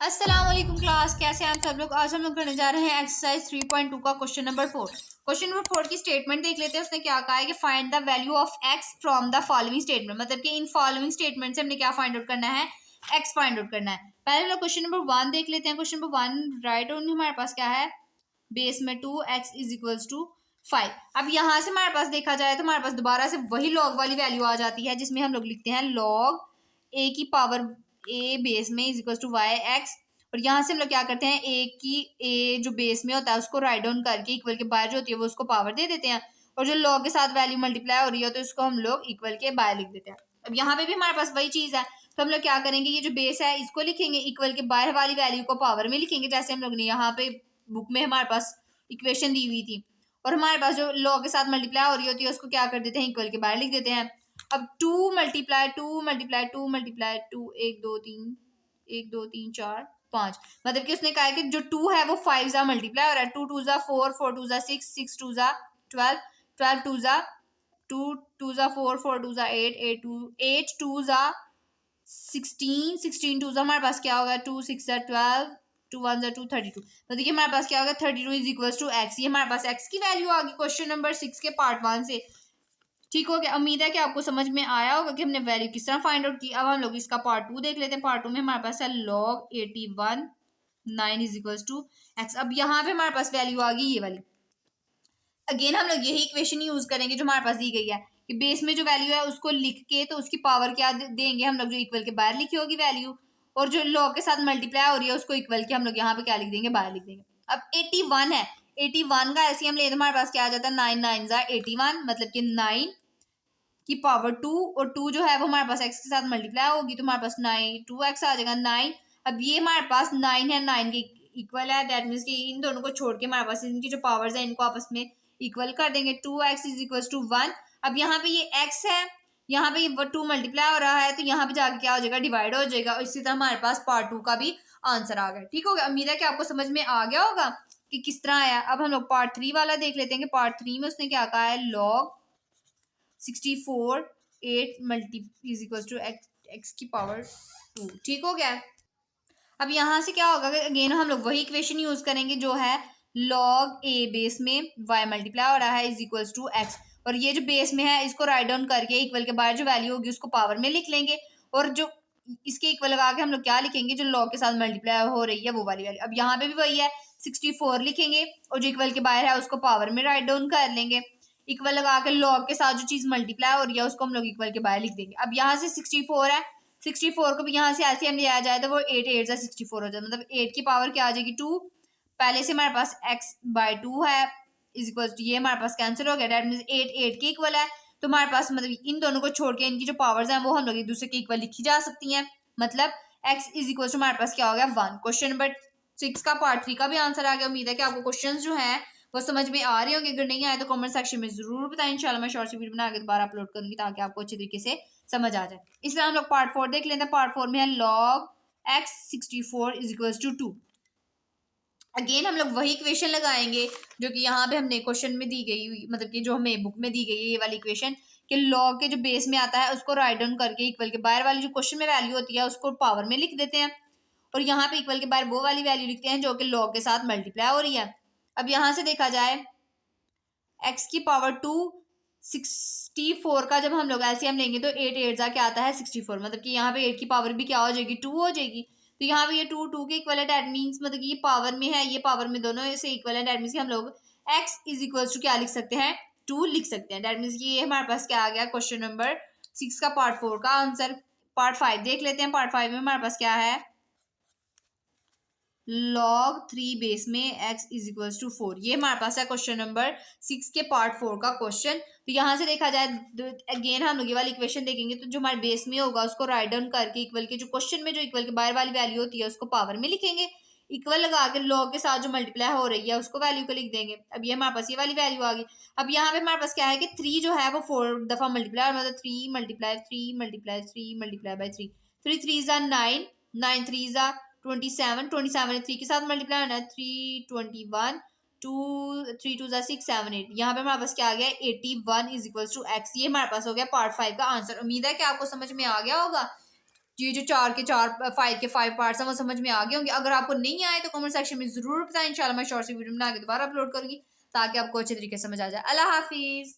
अस्सलाम वालेकुम क्लास, कैसे हैं आप सब लोग। आज हम लोग करने जा रहे हैं एक्सरसाइज 3.2 का क्वेश्चन नंबर 4। क्वेश्चन नंबर 4 की स्टेटमेंट देख लेते हैं। उसने क्या कहा है कि find the value of x from the following statement, मतलब कि इन फॉलोइंग स्टेटमेंट से हमने क्या फाइंड आउट करना है, एक्स फाइंड आउट करना है। पहले हम लोग क्वेश्चन नंबर 1 देख लेते हैं। क्वेश्चन नंबर 1 राइट ओनली हमारे पास क्या है, बेस में 2x इज इक्वल्स टू 5। अब यहाँ से हमारे पास देखा जाए तो हमारे पास दोबारा से वही लॉग वाली वैल्यू आ जाती है, जिसमें हम लोग लिखते हैं लॉग ए की पावर ए बेस में is equals to y x. और यहाँ से हम लोग क्या करते हैं, ए जो बेस में होता है उसको राइट डाउन करके इक्वल के बाहर जो होती है वो उसको पावर दे देते हैं, और जो लॉग के साथ वैल्यू मल्टीप्लाई हो रही है तो उसको हम लोग इक्वल के बाहर लिख देते हैं। अब यहाँ पे भी हमारे पास वही चीज है, तो हम लोग क्या करेंगे, ये जो बेस है इसको लिखेंगे, इक्वल के बाहर वाली वैल्यू को पावर में लिखेंगे, जैसे हम लोग ने यहाँ पे बुक में हमारे पास इक्वेशन दी हुई थी। और हमारे पास जो लॉग के साथ मल्टीप्लाई हो रही होती है उसको क्या कर देते हैं, इक्वल के बाहर लिख देते हैं। अब 2 मल्टीप्लाई 2 मल्टीप्लाई 2 मल्टीप्लाई 2 1 2 3 4 5, मतलब कि उसने कहा है कि जो 2 है वो 5 जा मल्टीप्लाई हो रहा है। 2 2 जा 4 4 2 जा 6 6 2 जा 12 12 2 जा 2 2 जा 4 4 2 जा 8 8 2 जा 16 16 2 जा हमारे पास क्या होगा, 2 6 जा 12 2 1 जा 2 32। तो देखिए हमारे पास क्या होगा, 32 इज इक्वल्स टू एक्स। ये हमारे पास एक्स की वैल्यू आ गई क्वेश्चन नंबर 6 के पार्ट 1 से। ठीक हो गया, उम्मीद है कि आपको समझ में आया होगा कि हमने वैल्यू किस तरह फाइंड आउट की। अब हम लोग इसका पार्ट 2 देख लेते हैं। पार्ट 2 में हमारे पास है log 81 9 is equals to x. अब यहाँ पे हमारे पास वैल्यू आ गई ये वाली। अगेन हम लोग यही इक्वेशन यूज करेंगे जो हमारे पास दी गई है, कि बेस में जो वैल्यू है उसको लिख के तो उसकी पावर क्या देंगे हम लोग, जो इक्वल के बाहर लिखी होगी वैल्यू, और जो लॉग के साथ मल्टीप्लाई हो रही है उसको इक्वल के हम लोग यहाँ पे क्या लिख देंगे, बाहर लिख देंगे। अब 81 है, 81 का ऐसे हम ले तो हमारे पास क्या आ जाता है, 9 9 जा 81, मतलब कि 9 की पावर 2, और 2 जो है वो हमारे पास x के साथ मल्टीप्लाई होगी तो हमारे पास 9 2x आ जाएगा 9। अब ये हमारे पास 9 है, 9 के इक्वल है, दैट मीन्स कि इन दोनों को छोड़ के हमारे पास इनकी जो पावर्स है इनको आपस में इक्वल कर देंगे। 2x is equal to 1। अब यहाँ पे ये x है, यहाँ पे ये 2 मल्टीप्लाई हो रहा है तो यहाँ पे जाके क्या हो जाएगा, डिवाइड हो जाएगा। और इसी तरह हमारे पास पार्ट 2 का भी आंसर आ गया। ठीक हो गया, उम्मीद है कि आपको समझ में आ गया होगा कि किस तरह आया। अब हम लोग पार्ट 3 वाला देख लेते हैं कि पार्ट 3 में उसने क्या कहा है, log 64 8 multi is equal to x की पावर 2। ठीक हो गया। अब यहाँ से क्या होगा, अगेन हम लोग वही इक्वेशन यूज करेंगे जो है लॉग ए बेस में y मल्टीप्लाई हो रहा है इज इक्वल टू एक्स, और ये जो बेस में है इसको राइट डाउन करके इक्वल के बाहर जो वैल्यू होगी उसको पावर में लिख लेंगे, और जो इसके इक्वल लगा के हम लोग क्या लिखेंगे, जो लॉग के साथ मल्टीप्लाई हो रही है वो वाली वैल्यू। अब यहाँ पे भी वही है, 64 लिखेंगे और जो इक्वल के बाहर है उसको पावर में राइट डाउन कर लेंगे, इक्वल लगा के लॉग के साथ जो चीज मल्टीप्लाई हो रही है उसको हम लोग इक्वल के बाहर लिख देंगे। अब यहाँ से 64 है, 64 को भी यहाँ से एलसीएम लिया जाए तो वो 8 8 जा 64 हो जाए, मतलब 8 की पावर क्या आ जाएगी 2। पहले से हमारे पास x बाय 2 है इज इक्वल टू, ये हमारे पास कैंसिल हो गया, दैट मीन्स 8 8 के इक्वल है। तो हमारे पास मतलब इन दोनों को छोड़ के इनकी जो पावर्स हैं वो हम लोग एक दूसरे के इक्वल लिखी जा सकती हैं, मतलब x इज इक्वल टू हमारे पास क्या हो गया 1। क्वेश्चन नंबर 6 का पार्ट 3 का भी आंसर आ गया। उम्मीद है कि आपको क्वेश्चन जो है वो समझ में आ रही होंगे। अगर नहीं आए तो कमेंट सेक्शन में जरूर बताएं, इंशाल्लाह मैं शॉर्ट सी वीडियो बना के दोबारा अपलोड करूंगी ताकि आपको अच्छे तरीके से समझ आ जाए। इसलिए हम लोग पार्ट 4 देख लेते हैं। पार्ट 4 में है log x 64 is equal to 2। Again हम लोग वही इक्वेशन लगाएंगे जो कि यहाँ पे हमने क्वेश्चन में दी गई हुई, मतलब कि जो हमें बुक में दी गई है ये वाली इक्वेशन, कि लॉग के जो बेस में आता है उसको राइट डाउन करके इक्वल के बाहर वाली जो क्वेश्चन में वैल्यू होती है उसको पावर में लिख देते हैं, और यहाँ पे इक्वल के बाहर वो वाली वैल्यू लिखते हैं जो कि लॉग के साथ मल्टीप्लाई हो रही है। अब यहाँ से देखा जाए x की पावर 2 64 का जब हम लोग एलसीएम लेंगे तो 8 8 जा क्या आता है 64, मतलब कि यहाँ पे 8 की पावर भी क्या हो जाएगी 2 हो जाएगी। तो यहाँ पे ये 2 2 के इक्वल है, दैट मीन्स मतलब कि ये पावर में है, ये पावर में दोनों से इक्वल है, दैट मीन्स कि हम लोग x इज इक्वल टू क्या लिख सकते हैं 2 लिख सकते हैं। दैट मीन्स कि ये हमारे पास क्या आ गया, क्वेश्चन नंबर 6 का पार्ट 4 का आंसर। पार्ट 5 देख लेते हैं। पार्ट 5 में हमारे पास क्या है, log 3 बेस में x इज इक्वल टू 4। ये हमारे पास है क्वेश्चन नंबर 6 के पार्ट 4 का क्वेश्चन। तो यहाँ से देखा जाए अगेन हम लोग ये वाली इक्वेशन देखेंगे तो जो हमारे बेस में होगा उसको राइट डाउन करके इक्वल के जो क्वेश्चन में जो इक्वल के बाहर वाली वैल्यू होती है उसको पावर में लिखेंगे, इक्वल लगा के लॉग के साथ जो मल्टीप्लाई हो रही है उसको वैल्यू को लिख देंगे। अब ये हमारे पास ये वाली वैल्यू आ गई। अब यहाँ पे हमारे पास क्या है कि 3 जो है वो 4 दफा मल्टीप्लाई, मतलब 3 मल्टीप्लाई 3 मल्टीप्लाई 3 मल्टीप्लाई बाई 3 3 3 जा 9 9 3 जा 27 27 3 के साथ मल्टीप्लाई होना है 321 2 3 2 जा 6 7 8। यहाँ पे हमारे पास क्या आ गया 81 इज इक्वल टू एक्स। ये हमारे पास हो गया पार्ट 5 का आंसर। उम्मीद है कि आपको समझ में आ गया होगा ये जो 4 के 4 5 के 5 पार्ट्स हैं वो समझ में आ गए होंगे। अगर आपको नहीं आए तो कमेंट सेक्शन में ज़रूर बताएं। इंशाल्लाह मैं शॉर्ट सी वीडियो बना के दोबारा अपलोड करूँगी ताकि आपको अच्छे तरीके से समझ आ जाए। अल्लाह हाफिज़।